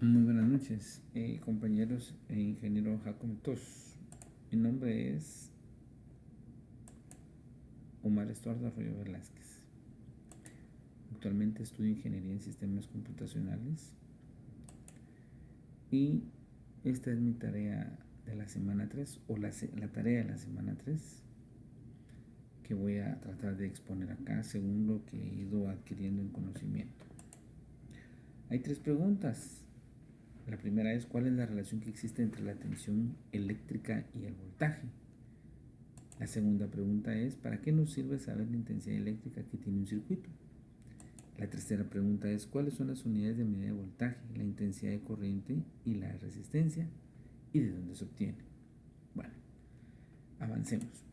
Muy buenas noches, compañeros e ingeniero Jacob Tos. Mi nombre es Omar Estuardo Arroyo Velázquez. Actualmente estudio Ingeniería en Sistemas Computacionales y esta es mi tarea de la semana 3 o la tarea de la semana 3 que voy a tratar de exponer acá según lo que he ido adquiriendo en conocimiento. Hay 3 preguntas. La primera es: ¿cuál es la relación que existe entre la tensión eléctrica y el voltaje? La segunda pregunta es: ¿para qué nos sirve saber la intensidad eléctrica que tiene un circuito? La tercera pregunta es: ¿cuáles son las unidades de medida de voltaje, la intensidad de corriente y la resistencia? ¿Y de dónde se obtiene? Bueno, avancemos.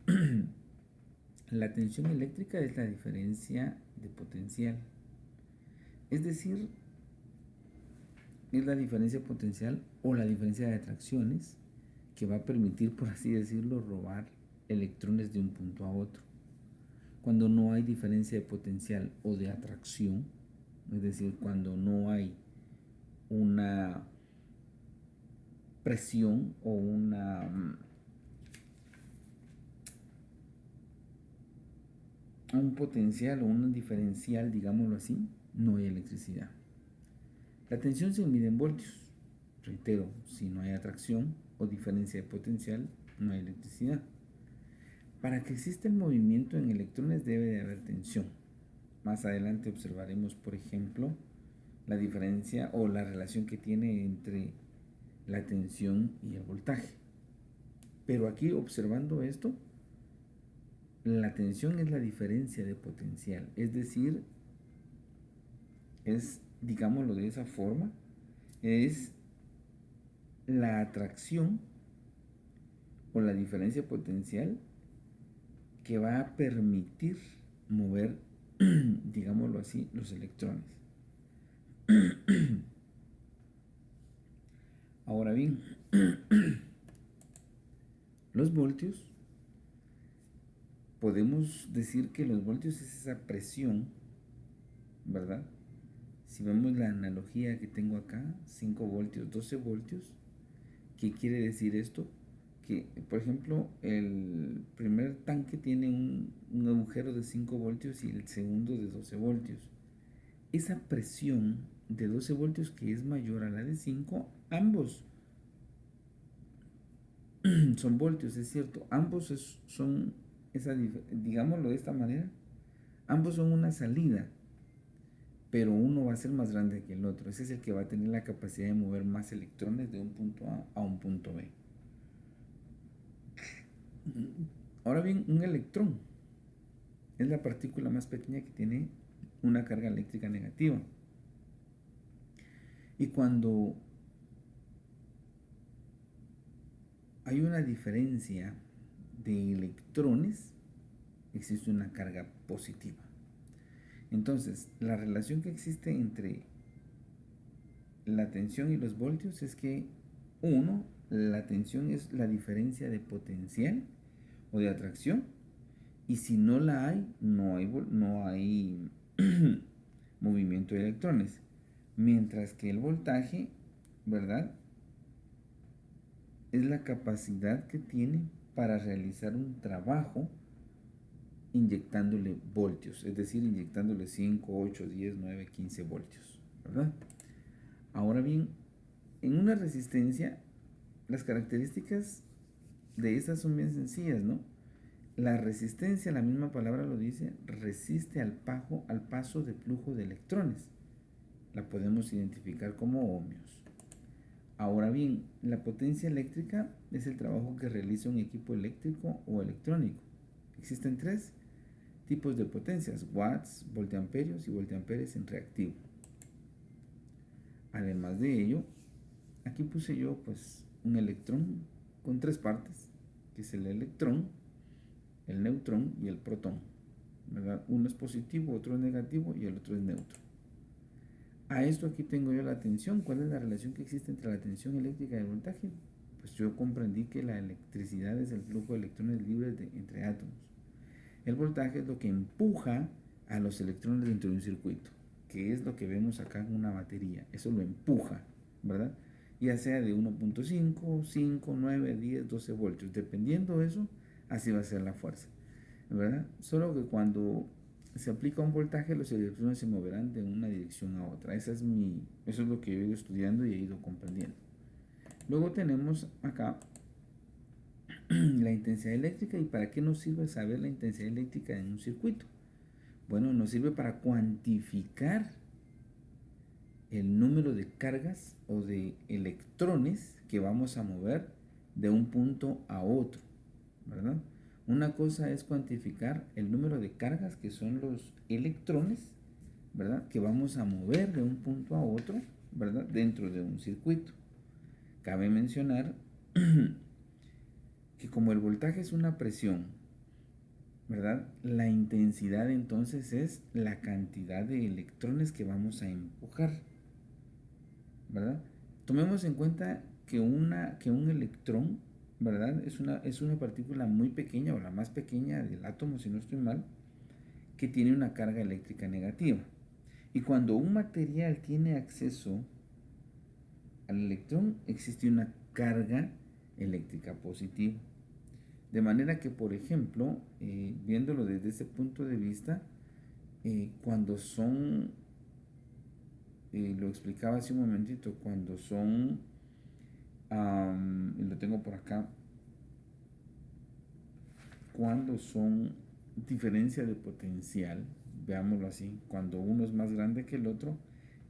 La tensión eléctrica es la diferencia de potencial. Es decir, es la diferencia potencial o la diferencia de atracciones que va a permitir, por así decirlo, robar electrones de un punto a otro. Cuando no hay diferencia de potencial o de atracción, es decir, cuando no hay una presión o un potencial o un diferencial, digámoslo así, no hay electricidad. La tensión se mide en voltios. Reitero, si no hay atracción o diferencia de potencial, no hay electricidad. Para que exista el movimiento en electrones debe de haber tensión. Más adelante observaremos, por ejemplo, la diferencia o la relación que tiene entre la tensión y el voltaje. Pero aquí, observando esto, la tensión es la diferencia de potencial, es decir, es, digámoslo de esa forma, es la atracción o la diferencia potencial que va a permitir mover, digámoslo así, los electrones. Ahora bien, los voltios, podemos decir que los voltios es esa presión, ¿verdad? Si vemos la analogía que tengo acá, 5 voltios, 12 voltios, ¿qué quiere decir esto? Que, por ejemplo, el primer tanque tiene un agujero de 5 voltios y el segundo de 12 voltios. Esa presión de 12 voltios que es mayor a la de 5, ambos son voltios, es cierto, ambos son, digámoslo de esta manera, ambos son una salida, pero uno va a ser más grande que el otro. Ese es el que va a tener la capacidad de mover más electrones de un punto A un punto B. Ahora bien, un electrón es la partícula más pequeña que tiene una carga eléctrica negativa. Y cuando hay una diferencia de electrones, existe una carga positiva. Entonces, la relación que existe entre la tensión y los voltios es que, uno, la tensión es la diferencia de potencial o de atracción, y si no la hay, no hay movimiento de electrones. Mientras que el voltaje, ¿verdad?, es la capacidad que tiene para realizar un trabajo inyectándole voltios, es decir, inyectándole 5, 8, 10, 9, 15 voltios, ¿verdad? Ahora bien, en una resistencia, las características de estas son bien sencillas, ¿no? La resistencia, la misma palabra lo dice, resiste al paso de flujo de electrones. La podemos identificar como ohmios. Ahora bien, la potencia eléctrica es el trabajo que realiza un equipo eléctrico o electrónico. Existen 3 tipos de potencias: watts, voltiamperios y voltiamperes en reactivo. Además de ello, aquí puse yo pues un electrón con 3 partes, que es el electrón, el neutrón y el protón, ¿verdad? Uno es positivo, otro es negativo y el otro es neutro. A esto aquí tengo yo la tensión. ¿Cuál es la relación que existe entre la tensión eléctrica y el voltaje? Pues yo comprendí que la electricidad es el flujo de electrones libres entre átomos. El voltaje es lo que empuja a los electrones dentro de un circuito, que es lo que vemos acá en una batería. Eso lo empuja. ¿verdad? Ya sea de 1.5, 5, 9, 10, 12 voltios. Dependiendo de eso, así va a ser la fuerza, ¿verdad? Solo que cuando se aplica un voltaje, los electrones se moverán de una dirección a otra. Eso es lo que yo he ido estudiando y he ido comprendiendo. Luego tenemos acá la intensidad eléctrica. ¿Y para qué nos sirve saber la intensidad eléctrica en un circuito? Bueno, nos sirve para cuantificar el número de cargas o de electrones que vamos a mover de un punto a otro, ¿verdad? Una cosa es cuantificar el número de cargas, que son los electrones, ¿verdad? Que vamos a mover de un punto a otro, ¿verdad? Dentro de un circuito. Cabe mencionar que como el voltaje es una presión, ¿verdad? La intensidad entonces es la cantidad de electrones que vamos a empujar, ¿verdad? Tomemos en cuenta que un electrón, ¿verdad? Es una partícula muy pequeña, o la más pequeña del átomo, si no estoy mal, que tiene una carga eléctrica negativa. Y cuando un material tiene acceso al electrón, existe una carga eléctrica positiva. De manera que, por ejemplo, viéndolo desde ese punto de vista, cuando son, lo explicaba hace un momentito, cuando son, y lo tengo por acá, cuando son diferencia de potencial, veámoslo así, cuando uno es más grande que el otro,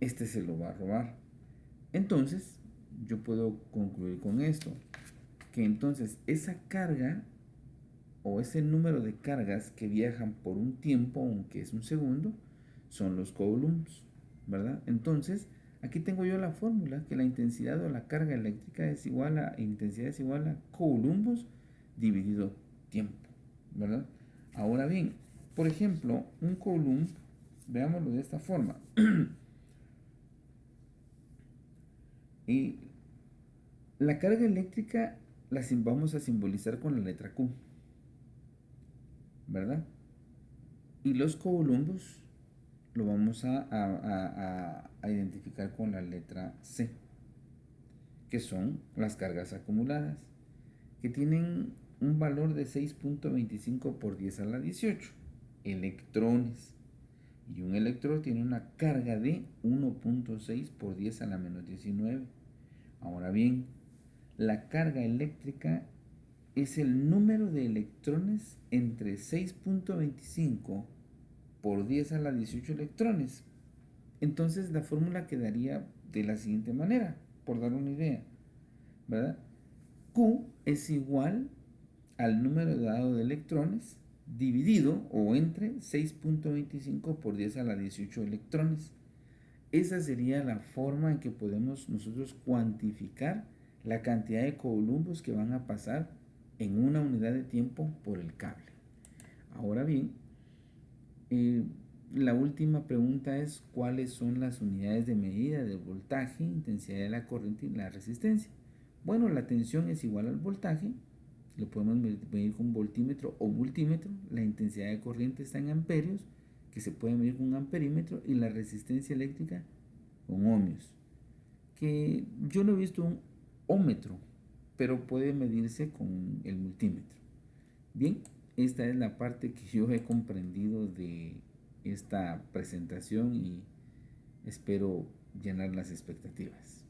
este se lo va a robar. Entonces, yo puedo concluir con esto, que entonces esa carga o ese número de cargas que viajan por un tiempo, aunque es un segundo, son los coulombs, ¿verdad? Entonces, aquí tengo yo la fórmula, que la intensidad o la carga eléctrica intensidad es igual a coulombs dividido tiempo, ¿verdad? Ahora bien, por ejemplo, un coulomb, veámoslo de esta forma. Y la carga eléctrica vamos a simbolizar con la letra Q, ¿verdad? Y los coulombs lo vamos a identificar con la letra C, que son las cargas acumuladas, que tienen un valor de 6.25 por 10 a la 18 electrones. Y un electrón tiene una carga de 1.6 por 10 a la menos 19. Ahora bien, la carga eléctrica es el número de electrones entre 6.25 por 10 a la 18 electrones. Entonces la fórmula quedaría de la siguiente manera, por dar una idea, ¿verdad? Q es igual al número dado de electrones dividido o entre 6.25 por 10 a la 18 electrones. Esa sería la forma en que podemos nosotros cuantificar la cantidad de coulombs que van a pasar en una unidad de tiempo por el cable. Ahora bien, la última pregunta es: ¿cuáles son las unidades de medida del voltaje, intensidad de la corriente y la resistencia? Bueno, la tensión es igual al voltaje, lo podemos medir con voltímetro o multímetro. La intensidad de corriente está en amperios, que se puede medir con un amperímetro, y la resistencia eléctrica con ohmios, que yo no he visto un ómetro, pero puede medirse con el multímetro. Bien, esta es la parte que yo he comprendido de esta presentación y espero llenar las expectativas.